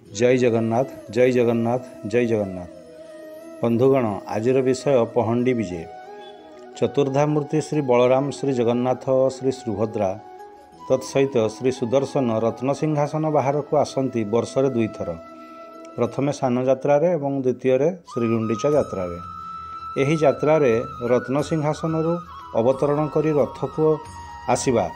जय जगन्नाथ जय जगन्नाथ जय जगन्नाथ। बंधुगण आजिर विषय पहंडी विजे। चतुर्धा मूर्ति श्री बलराम श्री जगन्नाथ श्री सुभद्रा तत्सहित श्री सुदर्शन रत्नसिंहासन बाहर को आसती वर्षरे दुई थर, प्रथमे सान यात्रा एवं द्वितीय श्री गुंडीचा यात्रा। यही यात्रा रत्नसिंहासन अवतरण करी रथ को आसवा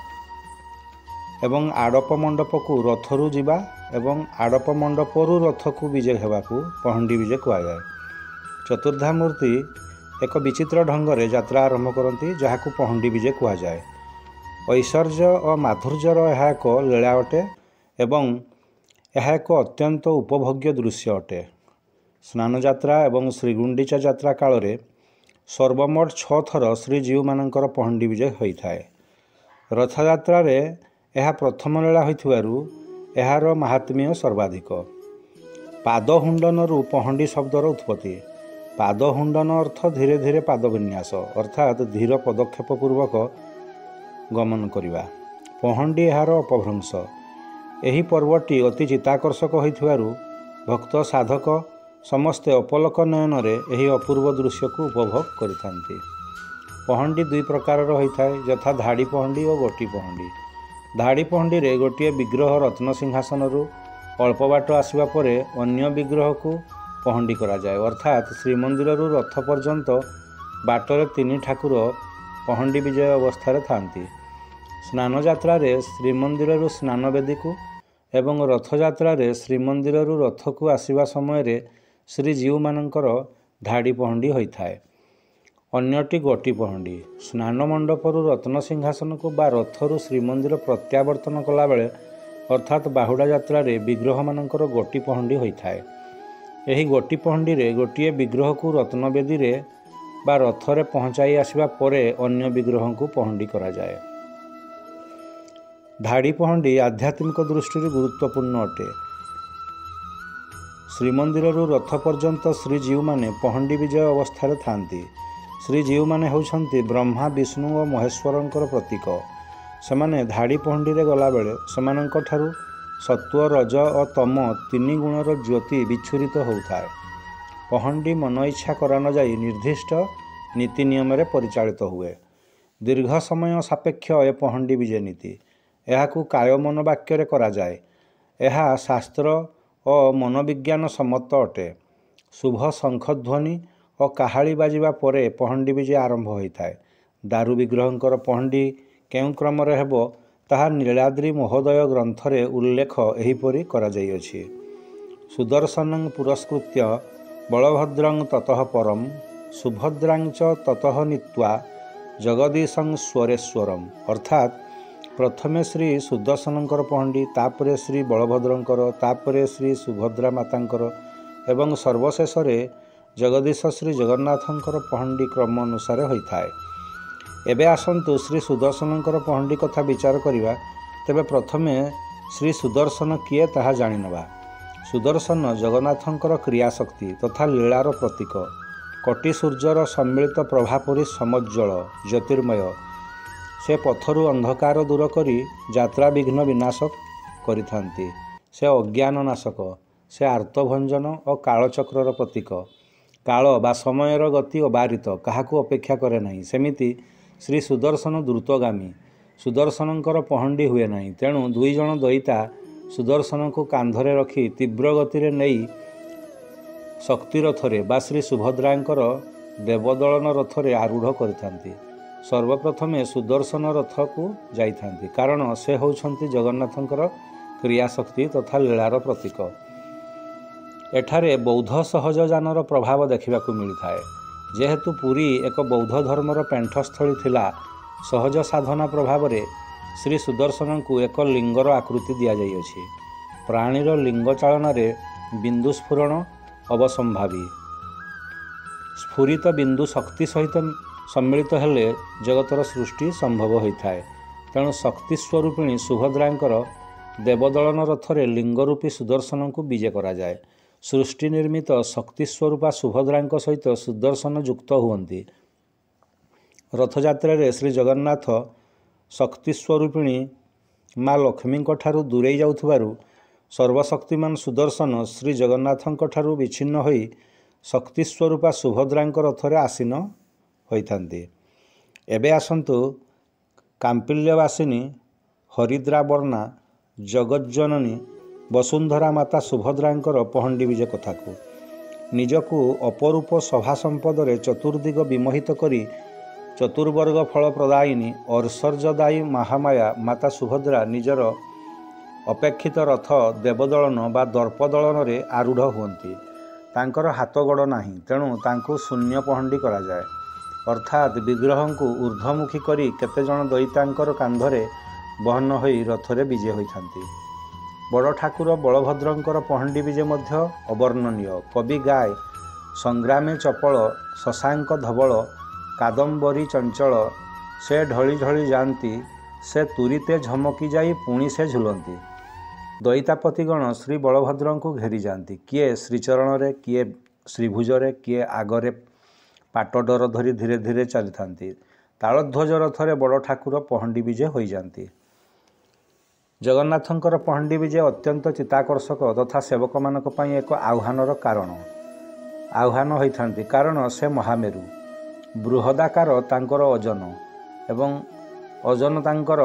एवं आड़प मंडप को रथरू जीवा एवं आड़प मंडपरू रथ को विजे होगाकू पहंडी विजे कहुए। चतुर्धा मूर्ति एक विचित्र ढंग से यात्रा आरंभ करती जहां पहंडी विजे कहुए। ऐश्वर्य और माधुर्यर यह एक लीला अटे एवं यह एक अत्यंत उपभोग्य दृश्य अटे। स्नान यात्रा एवं श्रीगुंडीचा यात्रा काल रे सर्वमोट 6 थर श्रीजीव मानकर पहंडी विजे होता है। रथयात्रा यह प्रथम लीला होइथिबारु एहार महात्म्य सर्वाधिक। पादहुंडन पहंडी शब्दर उत्पत्ति। पादहुंडन अर्थ धीरे धीरे पाद विन्यास अर्थात धीर पदक्षेप पूर्वक गमन करिबा। पहंडी एहार अपभ्रंश। एही पर्वटी अति चित्ताकर्षक होइथिबारु भक्त साधक समस्ते अपलक नयन एही अपूर्व दृश्य को उपभोग करिथांती। पहंडी दुई प्रकार होता है, यथा धाड़ी पहंडी और गोटी पहंडी। धाड़ी पहंडी रे गोटे विग्रह रत्नसिंहासन अल्प बाट आसवा परे अन्य विग्रह को पहंडी करा जाए, अर्थात श्रीमंदिर रथ पर्यंत बाटर 3 ठाकुर पहंडी विजय अवस्था थांती। स्नान यात्रा श्रीमंदिर स्नान वेदी को एवं रथयात्रा श्रीमंदिर रथ को आसवा समय श्रीजीव मानकर धाड़ी पहंडी होता है। अन्यटी गोटी पहंडी। स्नान मंडपरू रत्नसिंहासन को बा रथरू श्रीमंदिर प्रत्यावर्तन कला बेले अर्थात बाहुड़ा यात्रा विग्रह मानकर गोटी पहंडी होता है। यही गोटी पहंडी रे गोटे विग्रह को रत्नवेदी रे बा रथरे पहुँचाई आसवा परे अन्य विग्रह को पहंडी करा जाए। धाड़ी पहंडी आध्यात्मिक दृष्टि गुरुत्वपूर्ण अटे। श्रीमंदिर रथ पर्यंत श्रीजीव माने पहंडी विजय अवस्था थांती। श्रीजीव माने होउछंती ब्रह्मा विष्णु और महेश्वरंकर प्रतीक। सेमाने धाड़ी पहंडी रे गला बेले सेमानंक ठारू सत्व रज और तम 3 गुणर ज्योति विच्छुरित होता है। पहंडी मन इच्छा करा न जाई निर्दिष्ट नीति नियम रे परिचालित हुए। दीर्घ समय सापेक्ष ए पहंडी विजय नीति एहाकू काय मन वाक्य रे करा जाए। एहा शास्त्र और मनोविज्ञान सम्मत अटे। शुभ शंखध्वनि और काहाली बाजिबा परे पहंडी विजय आरंभ होता है। दारू विग्रहंकर पहंडी केउं क्रम रे हेबो ताहा नीलाद्रि महोदय ग्रंथरे उल्लेख एहिपरि करा जाइअछि। सुदर्शनं पुरस्कृत्य बलभद्रं ततः परम सुभद्रां च ततः नीत्वा जगदीशं स्वरेश्वरम। अर्थात प्रथमे श्री सुदर्शनंकर पहंडी, तापरे श्री बलभद्रंकर, तापरे श्री सुभद्रा मातांकर एवं सर्वशेष जगदीश श्री जगन्नाथंकर पहंडी क्रम अनुसार होता है। एबे आसंतु श्री सुदर्शनंकर पहंडी कथा विचार करिबा। तेबे प्रथमे श्री सुदर्शन किए ताहा जानि नबा। सुदर्शन जगन्नाथंकर क्रियाशक्ति तथा लीलार प्रतीक। कोटि सूर्यर सम्मिलित प्रभा परि समज्जल ज्योतिर्मय। से पथरु अंधकार दूर करी यात्रा विघ्न विनाशक करिथांती। से अज्ञान नाशक। से आर्तभंजन और कालचक्रर प्रतीक। काल बा समयर गति अबारित काहाकू अपेक्षा करे नहीं। सेमिति श्री सुदर्शन द्रुतगामी। सुदर्शनंकर पहंडी हुए नहीं, तेणु 2 जण दयिता सुदर्शन को कांधरे रखी तीव्र गति रे नहीं शक्ति रथरे बा श्री सुभद्रांकर देवदलन रथरे आरूढ़ करिथांती। सर्वप्रथमे सुदर्शन रथ को जाइथांती, कारण से होउछंती जगन्नाथंकर क्रियाशक्ति तथा लीलार प्रतीक। एठारे बौद्ध सहजजानर प्रभाव देखा मिलता है। जेहेतु पुरी एक बौद्ध धर्मर पेंठस्थली थिला, सहज साधना प्रभाव रे श्री सुदर्शन को एक लिंगर आकृति दि जाइए। प्राणीर लिंग चालन बिंदु स्फुरण अवसंभावी। स्फुरित बिंदु शक्ति सहित सम्मिलित हेले जगतर सृष्टि संभव होता है। तेणु शक्ति स्वरूपिणी सुभद्रांकर देवदलन रथरे लिंगरूपी सुदर्शन को विजय करा जाए। सृष्टि निर्मित शक्ति स्वरूपा सुभद्रांक सहित सुदर्शन युक्त हुअन्ति। रथयात्रा श्री जगन्नाथ शक्ति स्वरूपिणी माँ लक्ष्मी ठारू दूरे जाउथबारु ସର୍ବଶକ୍ତିମାନ ସୁଦର୍ଶନ ଶ୍ରୀ ଜଗନ୍ନାଥଙ୍କ ଠାରୁ ବିଚ୍ଛିନ୍ନ ହୋଇ ଶକ୍ତି ସ୍ୱରୂପା ସୁଭଦ୍ରାଙ୍କ ରଥରେ ଆସୀନ ହୋଇଥାନ୍ତି। ଏବେ ଆସନ୍ତୁ କାମ୍ପିଲ୍ୟବାସିନୀ ହରିଦ୍ରାବର୍ଣ୍ଣା ଜଗଜ୍ଜନନୀ ବସୁନ୍ଧରା ମାତା ସୁଭଦ୍ରାଙ୍କର ପହଣ୍ଡି ବିଜେ କଥାକୁ। ନିଜକୁ ଅପରୂପ ସଭା ସମ୍ପଦରେ ଚତୁର୍ଦିଗ ବିମୋହିତ କରି ଚତୁର୍ବର୍ଗ ଫଳ ପ୍ରଦାୟିନୀ ଐଶ୍ୱର୍ଯ୍ୟଦାୟୀ ମହାମାୟା ମାତା ସୁଭଦ୍ରା ନିଜର ଅପେକ୍ଷିତ ରଥ ଦେବଦଳନ ବା ଦର୍ପଦଳନରେ ଆରୂଢ଼ ହୁଅନ୍ତି। ତାଙ୍କର ହାତ ଗୋଡ଼ ନାହିଁ, ତେଣୁ ତାଙ୍କୁ ଶୂନ୍ୟ ପହଣ୍ଡି କରାଯାଏ, ଅର୍ଥାତ୍ ବିଗ୍ରହଙ୍କୁ ଊର୍ଦ୍ଧ୍ୱମୁଖୀ କରି କେତେଜଣ ଦଇତାଙ୍କର କାନ୍ଧରେ ବହନ ହୋଇ ରଥରେ ବିଜେ ହୋଇଥାନ୍ତି। ବଡ଼ ଠାକୁର ବଳଭଦ୍ରଙ୍କର ପହଣ୍ଡି ବିଜେ ମଧ୍ୟ ଅବର୍ଣ୍ଣନୀୟ। କବି ଗାଏ, ସଂଗ୍ରାମେ ଚପଳ ଶଶାଙ୍କ ଧବଳ କାଦମ୍ବରୀ ଚଞ୍ଚଳ ସେ ଢଳି ଢଳି ଯାଆନ୍ତି ସେ ତୁରିତେ ଝମକି ଯାଇ ପୁଣି ସେ ଝୁଲନ୍ତି। ଦଇତାପତିଗଣ ଶ୍ରୀ ବଳଭଦ୍ରଙ୍କୁ ଘେରି ଯାଆନ୍ତି, କିଏ ଶ୍ରୀଚରଣରେ, କିଏ ଶ୍ରୀଭୁଜରେ, କିଏ ଆଗରେ ପାଟଡର ଧରି ଧୀରେ ଧୀରେ ଚାଲିଥାନ୍ତି। ତାଳଧ୍ୱଜ ରଥରେ ବଡ଼ ଠାକୁର ପହଣ୍ଡି ବିଜେ ହୋଇଯାଆନ୍ତି। ଜଗନ୍ନାଥଙ୍କର ପହଣ୍ଡି ବିଜେ ଅତ୍ୟନ୍ତ ଚିତ୍ତାକର୍ଷକ ତଥା ସେବକମାନଙ୍କ ପାଇଁ ଏକ ଆହ୍ୱାନ ହୋଇଥାନ୍ତି, କାରଣ ସେ ମହାମେରୁ। ବୃହଦାକାର ତାଙ୍କର ଓଜନ ଏବଂ ଓଜନ ତାଙ୍କର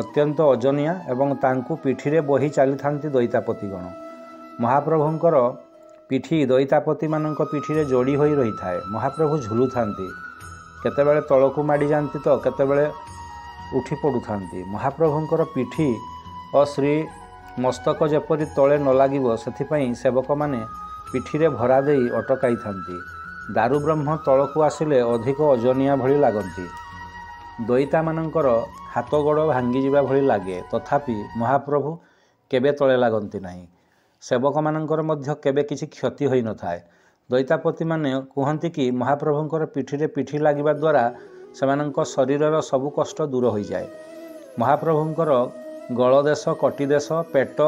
ଅତ୍ୟନ୍ତ ଓଜନିଆ ଏବଂ ତାଙ୍କୁ ପିଠିରେ ବୋହି ଚାଲିଥାନ୍ତି ଦଇତାପତିଗଣ। ମହାପ୍ରଭୁଙ୍କର ପିଠି ଦଇତାପତିମାନଙ୍କ ପିଠିରେ ଯୋଡ଼ି ହୋଇ ରହିଥାଏ। ମହାପ୍ରଭୁ ଝୁଲୁଥାନ୍ତି, କେତେବେଳେ ତଳକୁ ମାଡ଼ି ଯାଆନ୍ତି ତ କେତେବେଳେ ଉଠି ପଡ଼ୁଥାନ୍ତି। ମହାପ୍ରଭୁଙ୍କର ପିଠି ଓ ଶ୍ରୀ ମସ୍ତକ ଯେପରି ତଳେ ନ ଲାଗିବ ସେଥିପାଇଁ ସେବକମାନେ ପିଠିରେ ଭରା ଦେଇ ଅଟକାଇଥାନ୍ତି। ଦାରୁବ୍ରହ୍ମ ତଳକୁ ଆସିଲେ ଅଧିକ ଓଜନିଆ ଭଳି ଲାଗନ୍ତି। ଦଇତାମାନଙ୍କର ହାତ ଗୋଡ଼ ଭାଙ୍ଗିଯିବା ଭଳି ଲାଗେ, ତଥାପି ମହାପ୍ରଭୁ କେବେ ତଳେ ଲାଗନ୍ତି ନାହିଁ। ସେବକମାନଙ୍କର ମଧ୍ୟ କେବେ କିଛି କ୍ଷତି ହୋଇନଥାଏ। ଦଇତାପତିମାନେ କୁହନ୍ତି କି ମହାପ୍ରଭୁଙ୍କର ପିଠିରେ ପିଠି ଲାଗିବା ଦ୍ୱାରା ସେମାନଙ୍କ ଶରୀରର ସବୁ କଷ୍ଟ ଦୂର ହୋଇଯାଏ। ମହାପ୍ରଭୁଙ୍କର ଗଳଦେଶ, କଟିଦେଶ, ପେଟ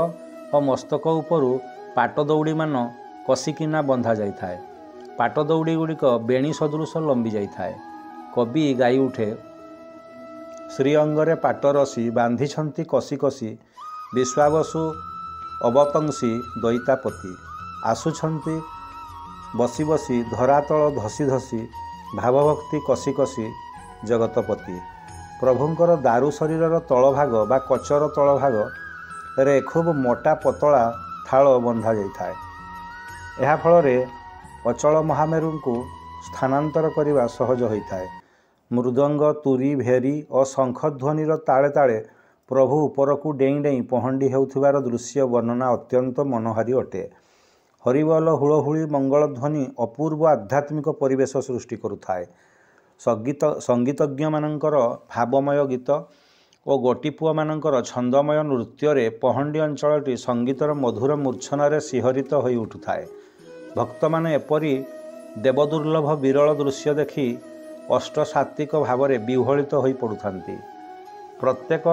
ଓ ମସ୍ତକ ଉପରୁ ପାଟ ଦଉଡ଼ିମାନ କଷିକିନା ବନ୍ଧା ଯାଇଥାଏ। ପାଟ ଦଉଡ଼ି ଗୁଡ଼ିକ ବେଣୀ ସଦୃଶ ଲମ୍ବି ଯାଇଥାଏ। କବି ଗାଇ ଉଠେ, ଶ୍ରୀଅଙ୍ଗରେ ପାଟ ରସି ବାନ୍ଧିଛନ୍ତି କଷି କଷି ବିଶ୍ୱାବସୁ ଅବତଂସି ଦଇତାପତି ଆସୁଛନ୍ତି ବସି ବସି ଧରାତଳ ଧସି ଧସି ଭାବଭକ୍ତି କଷି କଷି ଜଗତପତି। ପ୍ରଭୁଙ୍କର ଦାରୁ ଶରୀରର ତଳଭାଗ ବା କଚର ତଳଭାଗରେ ଖୁବ୍ ମୋଟା ପତଳା ଥାଳ ବନ୍ଧା ଯାଇଥାଏ। ଏହା ଫଳରେ ଅଚଳ ମହାମେରୁଙ୍କୁ ସ୍ଥାନାନ୍ତର କରିବା ସହଜ ହୋଇଥାଏ। ମୃଦଙ୍ଗ, ତୁରୀ, ଭେରୀ ଓ ଶଙ୍ଖ ଧ୍ୱନିର ତାଳେ ତାଳେ ପ୍ରଭୁ ଉପରକୁ ଡେଇଁ ଡେଇଁ ପହଣ୍ଡି ହେଉଥିବାର ଦୃଶ୍ୟ ବର୍ଣ୍ଣନା ଅତ୍ୟନ୍ତ ମନୋହାରୀ ଅଟେ। ହରିବୋଲ, ହୁଳହୁଳି, ମଙ୍ଗଳଧ୍ୱନି ଅପୂର୍ବ ଆଧ୍ୟାତ୍ମିକ ପରିବେଶ ସୃଷ୍ଟି କରୁଥାଏ। ସଙ୍ଗୀତଜ୍ଞମାନଙ୍କର ଭାବମୟ ଗୀତ ଓ ଗୋଟିପୁଅମାନଙ୍କର ଛନ୍ଦମୟ ନୃତ୍ୟରେ ପହଣ୍ଡି ଅଞ୍ଚଳଟି ସଙ୍ଗୀତର ମଧୁର ମୂର୍ଚ୍ଛନାରେ ଶିହରିତ ହୋଇ ଉଠୁଥାଏ। ଭକ୍ତମାନେ ଏପରି ଦେବଦୁର୍ଲଭ ବିରଳ ଦୃଶ୍ୟ ଦେଖି ଅଷ୍ଟସାତ୍ତ୍ୱିକ ଭାବରେ ବିହ୍ୱଳିତ ହୋଇ ପଡ଼ୁଥାନ୍ତି। ପ୍ରତ୍ୟେକ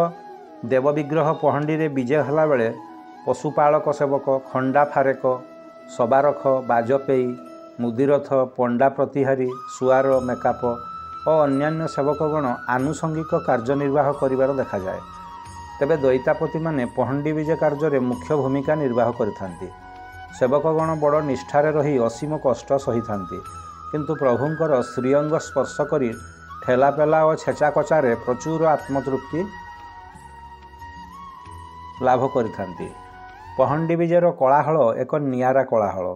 ଦେବବିଗ୍ରହ ପହଣ୍ଡିରେ ବିଜେ ହେଲାବେଳେ ପଶୁପାଳକ ସେବକ, ଖଣ୍ଡା ଫାରେକ, ସବାରଖ, ବାଜପେୟୀ, ମୁଦିରଥ, ପଣ୍ଡା ପ୍ରତିହାରୀ, ସୁଆର, ମେକାପ ଓ ଅନ୍ୟାନ୍ୟ ସେବକଗଣ ଆନୁଷଙ୍ଗିକ କାର୍ଯ୍ୟନିର୍ବାହ କରିବାର ଦେଖାଯାଏ। ତେବେ ଦଇତାପତିମାନେ ପହଣ୍ଡି ବିଜେ କାର୍ଯ୍ୟରେ ମୁଖ୍ୟ ଭୂମିକା ନିର୍ବାହ କରିଥାନ୍ତି। ସେବକଗଣ ବଡ଼ ନିଷ୍ଠାରେ ରହି ଅସୀମ କଷ୍ଟ ସହିଥାନ୍ତି, କିନ୍ତୁ ପ୍ରଭୁଙ୍କର ଶ୍ରୀଅଙ୍ଗ ସ୍ପର୍ଶ କରି ଠେଲାପେଲା ଓ ଛେଚାକଚାରେ ପ୍ରଚୁର ଆତ୍ମତୃପ୍ତି ଲାଭ କରିଥାନ୍ତି। ପହଣ୍ଡି ବିଜେର କୋଳାହଳ ଏକ ନିଆରା କୋଳାହଳ।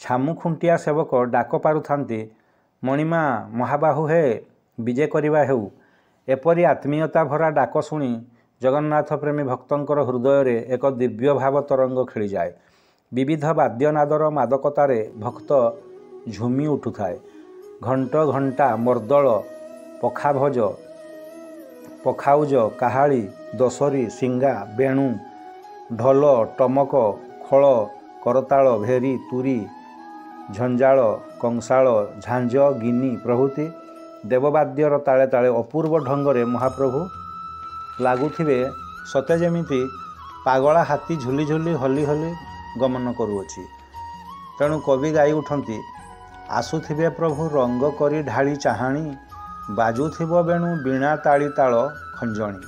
ଛାମୁ ଖୁଣ୍ଟିଆ ସେବକ ଡାକ ପାରୁଥାନ୍ତି, ମଣିମା ମହାବାହୁ ହେ ବିଜେ କରିବା ହେଉ। ଏପରି ଆତ୍ମୀୟତା ଭରା ଡାକ ଶୁଣି ଜଗନ୍ନାଥ ପ୍ରେମୀ ଭକ୍ତଙ୍କର ହୃଦୟରେ ଏକ ଦିବ୍ୟ ଭାବ ତରଙ୍ଗ ଖେଳିଯାଏ। ବିବିଧ ବାଦ୍ୟନାଦର ମାଦକତାରେ ଭକ୍ତ ଝୁମି ଉଠୁଥାଏ। ଘଣ୍ଟ, ଘଣ୍ଟା, ମର୍ଦ୍ଦଳ, ପଖାଭଜ, ପଖାଉଜ, କାହାଳି, ଦୋସରୀ, ଶିଙ୍ଗା, ବେଣୁ, ଢୋଲ, ଟମକ, ଖୋଳ, କରତାଳ, ଭେରୀ, ତୁରୀ, ଝଞ୍ଜାଳ, କଂସାଳ, ଝାଞ୍ଜ, ଗିନି ପ୍ରଭୃତି ଦେବବାଦ୍ୟର ତାଳେ ତାଳେ ଅପୂର୍ବ ଢଙ୍ଗରେ ମହାପ୍ରଭୁ ଲାଗୁଥିବେ, ସତେ ଯେମିତି ପାଗଳା ହାତୀ ଝୁଲି ଝୁଲି ହଲି ହଲି ଗମନ କରୁଅଛି। ତେଣୁ କବି ଗାଇ ଉଠନ୍ତି, ଆସୁଥିବେ ପ୍ରଭୁ ରଙ୍ଗ କରି ଢାଳି ଚାହାଣି, ବାଜୁଥିବ ବେଣୁ ବୀଣା ତାଳି ତାଳ ଖଞ୍ଜଣି।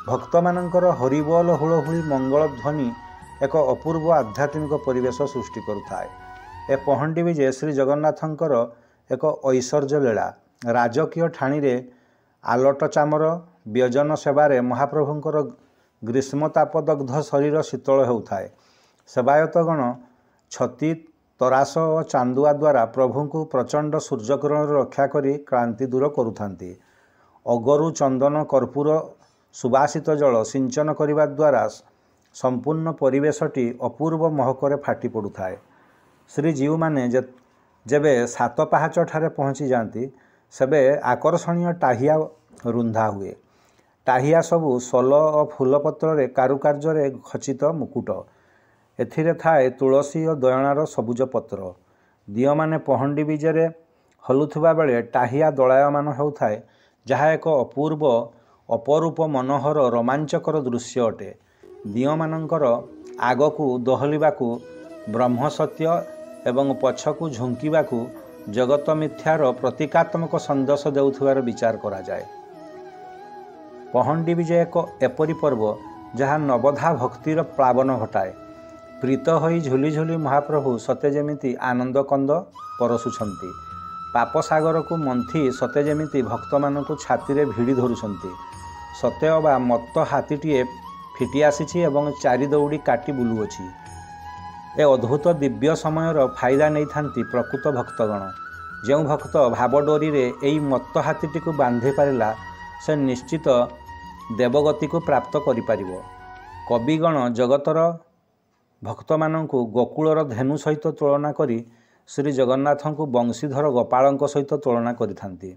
ଭକ୍ତମାନଙ୍କର ହରିବୋଲ ହୁଳହୁଳି ମଙ୍ଗଳ ଧ୍ୱନି ଏକ ଅପୂର୍ବ ଆଧ୍ୟାତ୍ମିକ ପରିବେଶ ସୃଷ୍ଟି କରୁଥାଏ। ଏ ପହଣ୍ଡି ବିଜେ ଶ୍ରୀ ଜଗନ୍ନାଥଙ୍କର ଏକ ଐଶ୍ୱର୍ଯ୍ୟ ଲୀଳା। ରାଜକୀୟ ଠାଣିରେ ଆଲଟ ଚାମର ବ୍ୟଜନ ସେବାରେ ମହାପ୍ରଭୁଙ୍କର ଗ୍ରୀଷ୍ମତାପଦଗ୍ଧ ଶରୀର ଶୀତଳ ହେଉଥାଏ। ସେବାୟତଗଣ ଛତି ତରାସ ଓ ଚାନ୍ଦୁଆ ଦ୍ୱାରା ପ୍ରଭୁଙ୍କୁ ପ୍ରଚଣ୍ଡ ସୂର୍ଯ୍ୟକିରଣରୁ ରକ୍ଷା କରି କ୍ଳାନ୍ତି ଦୂର କରୁଥାନ୍ତି। ଅଗରୁ ଚନ୍ଦନ କର୍ପୂର ସୁବାସିତ ଜଳ ସିଞ୍ଚନ କରିବା ଦ୍ୱାରା ସମ୍ପୂର୍ଣ୍ଣ ପରିବେଶଟି ଅପୂର୍ବ ମହକରେ ଫାଟି ପଡ଼ୁଥାଏ। ଶ୍ରୀଜୀଉମାନେ ଯେବେ ସାତ ପାହାଚଠାରେ ପହଞ୍ଚି ଯାଆନ୍ତି ସେବେ ଆକର୍ଷଣୀୟ ଟାହିଆ ରୁନ୍ଧା ହୁଏ। ଟାହିଆ ସବୁ ସୋଲ ଓ ଫୁଲପତ୍ରରେ କାରୁକାର୍ଯ୍ୟରେ ଖଚିତ ମୁକୁଟ। ଏଥିରେ ଥାଏ ତୁଳସୀ ଓ ଦୟଣାର ସବୁଜ ପତ୍ର। ଦିଅଁମାନେ ପହଣ୍ଡି ବିଜେରେ ହଲୁଥିବା ବେଳେ ଟାହିଆ ଦଳାୟମାନ ହେଉଥାଏ, ଯାହା ଏକ ଅପରୂପ ମନୋହର ରୋମାଞ୍ଚକର ଦୃଶ୍ୟ ଅଟେ। ଦିଅଁମାନଙ୍କର ଆଗକୁ ଦୋହଲିବାକୁ ବ୍ରହ୍ମସତ୍ୟ ଏବଂ ପଛକୁ ଝୁଙ୍କିବାକୁ ଜଗତ ମିଥ୍ୟାର ପ୍ରତୀକାତ୍ମକ ସନ୍ଦେଶ ଦେଉଥିବାର ବିଚାର କରାଯାଏ। ପହଣ୍ଡି ବିଜେ ଏକ ଏପରି ପର୍ବ ଯାହା ନବଧା ଭକ୍ତିର ପ୍ଲାବନ ଘଟାଏ। ପ୍ରୀତ ହୋଇ ଝୁଲି ଝୁଲି ମହାପ୍ରଭୁ ସତେ ଯେମିତି ଆନନ୍ଦ କନ୍ଦ ପରଶୁଛନ୍ତି। ପାପସାଗରକୁ ମନ୍ଥି ସତେ ଯେମିତି ଭକ୍ତମାନଙ୍କୁ ଛାତିରେ ଭିଡ଼ି ଧରୁଛନ୍ତି। ସତେ ଅବା ମତ୍ତ ହାତୀଟିଏ ଫିଟି ଆସିଛି ଏବଂ ଚାରି ଦଉଡ଼ି କାଟି ବୁଲୁଅଛି। ଏ ଅଦ୍ଭୁତ ଦିବ୍ୟ ସମୟର ଫାଇଦା ନେଇଥାନ୍ତି ପ୍ରକୃତ ଭକ୍ତଗଣ। ଯେଉଁ ଭକ୍ତ ଭାବଡୋରିରେ ଏଇ ମତ୍ତ ହାତୀଟିକୁ ବାନ୍ଧି ପାରିଲା ସେ ନିଶ୍ଚିତ ଦେବଗତିକୁ ପ୍ରାପ୍ତ କରିପାରିବ। କବିଗଣ ଜଗତର ଭକ୍ତମାନଙ୍କୁ ଗୋକୁଳର ଧେନୁ ସହିତ ତୁଳନା କରି ଶ୍ରୀ ଜଗନ୍ନାଥଙ୍କୁ ବଂଶୀଧର ଗୋପାଳଙ୍କ ସହିତ ତୁଳନା କରିଥାନ୍ତି।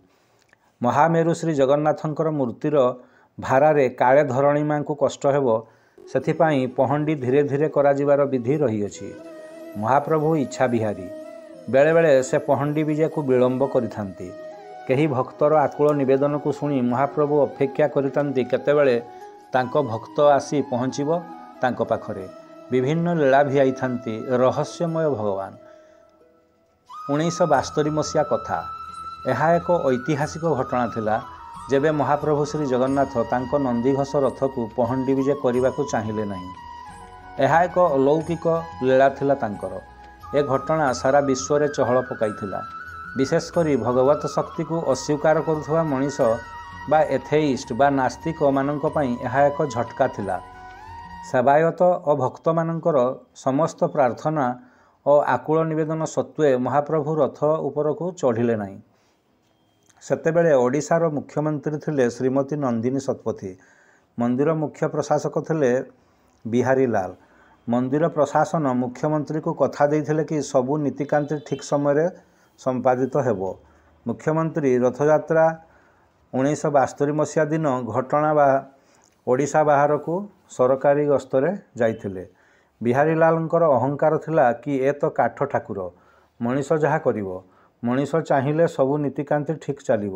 ମହାମେରୁ ଶ୍ରୀ ଜଗନ୍ନାଥଙ୍କର ମୂର୍ତ୍ତିର ଭାରାରେ କାଳେ ଧରଣୀ ମା'ଙ୍କୁ କଷ୍ଟ ହେବ, ସେଥିପାଇଁ ପହଣ୍ଡି ଧୀରେ ଧୀରେ କରାଯିବାର ବିଧି ରହିଅଛି। ମହାପ୍ରଭୁ ଇଚ୍ଛା ବିହାରୀ। ବେଳେବେଳେ ସେ ପହଣ୍ଡି ବିଜେକୁ ବିଳମ୍ବ କରିଥାନ୍ତି। କେହି ଭକ୍ତର ଆକୁଳ ନିବେଦନକୁ ଶୁଣି ମହାପ୍ରଭୁ ଅପେକ୍ଷା କରିଥାନ୍ତି କେତେବେଳେ ତାଙ୍କ ଭକ୍ତ ଆସି ପହଞ୍ଚିବ ତାଙ୍କ ପାଖରେ। ବିଭିନ୍ନ ଲୀଳା ଭିଆଇଥାନ୍ତି ରହସ୍ୟମୟ ଭଗବାନ। 1972 ମସିହା କଥା। ଏହା ଏକ ଐତିହାସିକ ଘଟଣା ଥିଲା ଯେବେ ମହାପ୍ରଭୁ ଶ୍ରୀ ଜଗନ୍ନାଥ ତାଙ୍କ ନନ୍ଦିଘୋଷ ରଥକୁ ପହଣ୍ଡି ବିଜେ କରିବାକୁ ଚାହିଁଲେ ନାହିଁ। ଏହା ଏକ ଅଲୌକିକ ଲୀଳା ଥିଲା ତାଙ୍କର। ଏ ଘଟଣା ସାରା ବିଶ୍ୱରେ ଚହଳ ପକାଇଥିଲା। ବିଶେଷ କରି ଭଗବତ ଶକ୍ତିକୁ ଅସ୍ୱୀକାର କରୁଥିବା ମଣିଷ ବା ଏଥେଇଷ୍ଟ ବା ନାସ୍ତିକ ମାନଙ୍କ ପାଇଁ ଏହା ଏକ ଝଟକା ଥିଲା। ସେବାୟତ ଓ ଭକ୍ତମାନଙ୍କର ସମସ୍ତ ପ୍ରାର୍ଥନା ଓ ଆକୁଳ ନିବେଦନ ସତ୍ତ୍ୱେ ମହାପ୍ରଭୁ ରଥ ଉପରକୁ ଚଢ଼ିଲେ ନାହିଁ। ସେତେବେଳେ ଓଡ଼ିଶାର ମୁଖ୍ୟମନ୍ତ୍ରୀ ଥିଲେ ଶ୍ରୀମତୀ ନନ୍ଦିନୀ ଶତପଥୀ। ମନ୍ଦିର ମୁଖ୍ୟ ପ୍ରଶାସକ ଥିଲେ ବିହାରୀ ଲାଲ। ମନ୍ଦିର ପ୍ରଶାସନ ମୁଖ୍ୟମନ୍ତ୍ରୀକୁ କଥା ଦେଇଥିଲେ କି ସବୁ ନୀତିକାନ୍ତି ଠିକ୍ ସମୟରେ ସମ୍ପାଦିତ ହେବ। ମୁଖ୍ୟମନ୍ତ୍ରୀ ରଥଯାତ୍ରା 1972 ମସିହା ଦିନ ଘଟଣା ଓଡ଼ିଶା ବାହାରକୁ ସରକାରୀ ଗସ୍ତରେ ଯାଇଥିଲେ। ବିହାରୀଲାଲଙ୍କର ଅହଙ୍କାର ଥିଲା କି ଏ ତ କାଠ ଠାକୁର, ମଣିଷ ଯାହା କରିବ, ମଣିଷ ଚାହିଁଲେ ସବୁ ନୀତିକାନ୍ତି ଠିକ୍ ଚାଲିବ।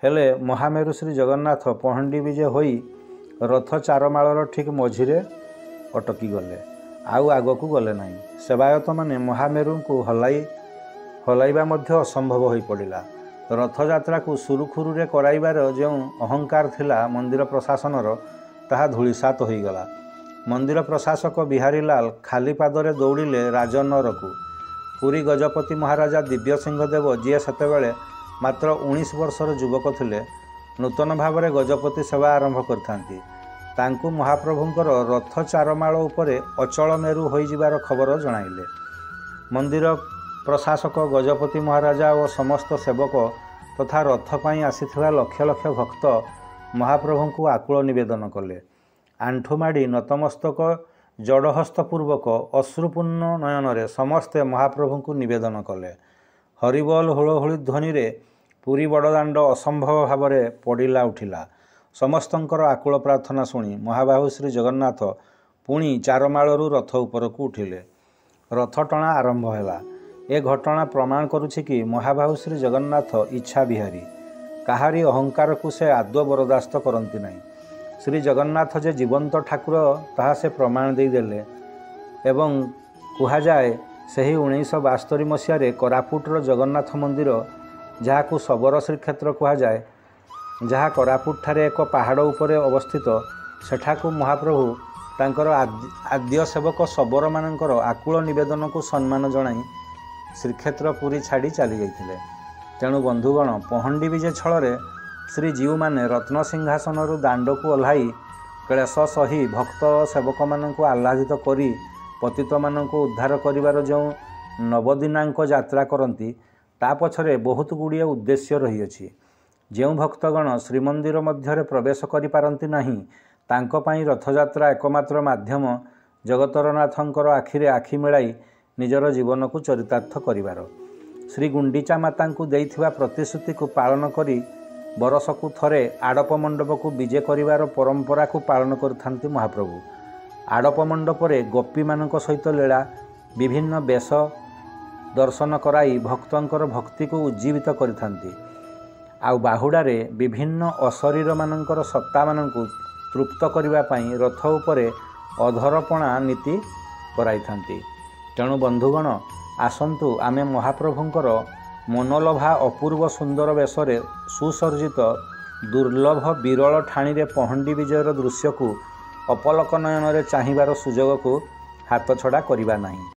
ହେଲେ ମହାମେରୁ ଶ୍ରୀ ଜଗନ୍ନାଥ ପହଣ୍ଡି ବିଜେ ହୋଇ ରଥ ଚାରମାଳର ଠିକ୍ ମଝିରେ ଅଟକିଗଲେ, ଆଉ ଆଗକୁ ଗଲେ ନାହିଁ। ସେବାୟତମାନେ ମହାମେରୁଙ୍କୁ ହଲାଇବା ମଧ୍ୟ ଅସମ୍ଭବ ହୋଇପଡ଼ିଲା। ରଥଯାତ୍ରାକୁ ସୁରୁଖୁରୁରେ କରାଇବାର ଯେଉଁ ଅହଙ୍କାର ଥିଲା ମନ୍ଦିର ପ୍ରଶାସନର, ତାହା ଧୂଳିସାତ ହୋଇଗଲା। ମନ୍ଦିର ପ୍ରଶାସକ ବିହାରୀଲାଲ ଖାଲି ପାଦରେ ଦୌଡ଼ିଲେ ରାଜନଅରକୁ। ପୁରୀ ଗଜପତି ମହାରାଜା ଦିବ୍ୟସିଂହ ଦେବ, ଯିଏ ସେତେବେଳେ ମାତ୍ର 19 ବର୍ଷର ଯୁବକ ଥିଲେ, ନୂତନ ଭାବରେ ଗଜପତି ସେବା ଆରମ୍ଭ କରିଥାନ୍ତି। ତାଙ୍କୁ ମହାପ୍ରଭୁଙ୍କର ରଥ ଚାରମାଳ ଉପରେ ଅଚଳ ମେରୁ ହୋଇଯିବାର ଖବର ଜଣାଇଲେ। ମନ୍ଦିର ପ୍ରଶାସକ, ଗଜପତି ମହାରାଜା ଓ ସମସ୍ତ ସେବକ ତଥା ରଥ ପାଇଁ ଆସିଥିବା ଲକ୍ଷ ଲକ୍ଷ ଭକ୍ତ ମହାପ୍ରଭୁଙ୍କୁ ଆକୁଳ ନିବେଦନ କଲେ। ଆଣ୍ଠୁମାଡ଼ି ନତମସ୍ତକ ଜଡ଼ହସ୍ତପୂର୍ବକ ଅଶ୍ରୁପୂର୍ଣ୍ଣ ନୟନରେ ସମସ୍ତେ ମହାପ୍ରଭୁଙ୍କୁ ନିବେଦନ କଲେ। ହରିବୋଲ ହୁଳହୁଳି ଧ୍ୱନିରେ ପୁରୀ ବଡ଼ଦାଣ୍ଡ ଅସମ୍ଭବ ଭାବରେ ପଡ଼ିଲା ଉଠିଲା। ସମସ୍ତଙ୍କର ଆକୁଳ ପ୍ରାର୍ଥନା ଶୁଣି ମହାବାହୁ ଶ୍ରୀ ଜଗନ୍ନାଥ ପୁଣି ଚାରମାଳରୁ ରଥ ଉପରକୁ ଉଠିଲେ। ରଥ ଟଣା ଆରମ୍ଭ ହେଲା। ଏ ଘଟଣା ପ୍ରମାଣ କରୁଛି କି ମହାବାହୁ ଶ୍ରୀ ଜଗନ୍ନାଥ ଇଚ୍ଛା ବିହାରୀ। କାହାରି ଅହଙ୍କାରକୁ ସେ ଆଦୌ ବରଦାସ୍ତ କରନ୍ତି ନାହିଁ। ଶ୍ରୀ ଜଗନ୍ନାଥ ଯେ ଜୀବନ୍ତ ଠାକୁର ତାହା ସେ ପ୍ରମାଣ ଦେଇଦେଲେ ଏବଂ କୁହାଯାଏ ସେହି 1972 ମସିହାରେ କୋରାପୁଟର ଜଗନ୍ନାଥ ମନ୍ଦିର, ଯାହାକୁ ଶବର ଶ୍ରୀକ୍ଷେତ୍ର କୁହାଯାଏ, ଯାହା କୋରାପୁଟଠାରେ ଏକ ପାହାଡ଼ ଉପରେ ଅବସ୍ଥିତ, ସେଠାକୁ ମହାପ୍ରଭୁ ତାଙ୍କର ଆଦ୍ୟ ସେବକ ଶବରମାନଙ୍କର ଆକୁଳ ନିବେଦନକୁ ସମ୍ମାନ ଜଣାଇ ଶ୍ରୀକ୍ଷେତ୍ର ପୁରୀ ଛାଡ଼ି ଚାଲିଯାଇଥିଲେ। ତେଣୁ ବନ୍ଧୁଗଣ, ପହଣ୍ଡି ବିଜେ ଛଳରେ ଶ୍ରୀଜୀଉମାନେ ରତ୍ନସିଂହାସନରୁ ଦାଣ୍ଡକୁ ଓହ୍ଲାଇ କ୍ଲେଶ ସହି ଭକ୍ତ ଓ ସେବକମାନଙ୍କୁ ଆହ୍ଲାଦିତ କରି ପତିତମାନଙ୍କୁ ଉଦ୍ଧାର କରିବାର ଯେଉଁ ନବଦିନାଙ୍କ ଯାତ୍ରା କରନ୍ତି, ତା ପଛରେ ବହୁତ ଗୁଡ଼ିଏ ଉଦ୍ଦେଶ୍ୟ ରହିଅଛି। ଯେଉଁ ଭକ୍ତଗଣ ଶ୍ରୀମନ୍ଦିର ମଧ୍ୟରେ ପ୍ରବେଶ କରିପାରନ୍ତି ନାହିଁ, ତାଙ୍କ ପାଇଁ ରଥଯାତ୍ରା ଏକମାତ୍ର ମାଧ୍ୟମ ଜଗତର ନାଥଙ୍କର ଆଖିରେ ଆଖି ମିଳାଇ ନିଜର ଜୀବନକୁ ଚରିତାର୍ଥ କରିବାର। ଶ୍ରୀ ଗୁଣ୍ଡିଚା ମାତାଙ୍କୁ ଦେଇଥିବା ପ୍ରତିଶ୍ରୁତିକୁ ପାଳନ କରି ବରଷକୁ ଥରେ ଆଡ଼ପ ମଣ୍ଡପକୁ ବିଜେ କରିବାର ପରମ୍ପରାକୁ ପାଳନ କରିଥାନ୍ତି ମହାପ୍ରଭୁ। ଆଡ଼ପ ମଣ୍ଡପରେ ଗୋପୀମାନଙ୍କ ସହିତ ଲୀଳା, ବିଭିନ୍ନ ବେଶ ଦର୍ଶନ କରାଇ ଭକ୍ତଙ୍କର ଭକ୍ତିକୁ ଉଜ୍ଜୀବିତ କରିଥାନ୍ତି। ଆଉ ବାହୁଡ଼ାରେ ବିଭିନ୍ନ ଅଶରୀରମାନଙ୍କର ସତ୍ତାମାନଙ୍କୁ ତୃପ୍ତ କରିବା ପାଇଁ ରଥ ଉପରେ ଅଧରପଣା ନୀତି କରାଇଥାନ୍ତି। ତେଣୁ ବନ୍ଧୁଗଣ, ଆସନ୍ତୁ ଆମେ ମହାପ୍ରଭୁଙ୍କର ମନଲୋଭା ଅପୂର୍ବ ସୁନ୍ଦର ବେଶରେ ସୁସଜ୍ଜିତ ଦୁର୍ଲଭ ବିରଳ ଠାଣିରେ ପହଣ୍ଡି ବିଜୟର ଦୃଶ୍ୟକୁ ଅପଲକ ନୟନରେ ଚାହିଁବାର ସୁଯୋଗକୁ ହାତଛଡ଼ା କରିବା ନାହିଁ।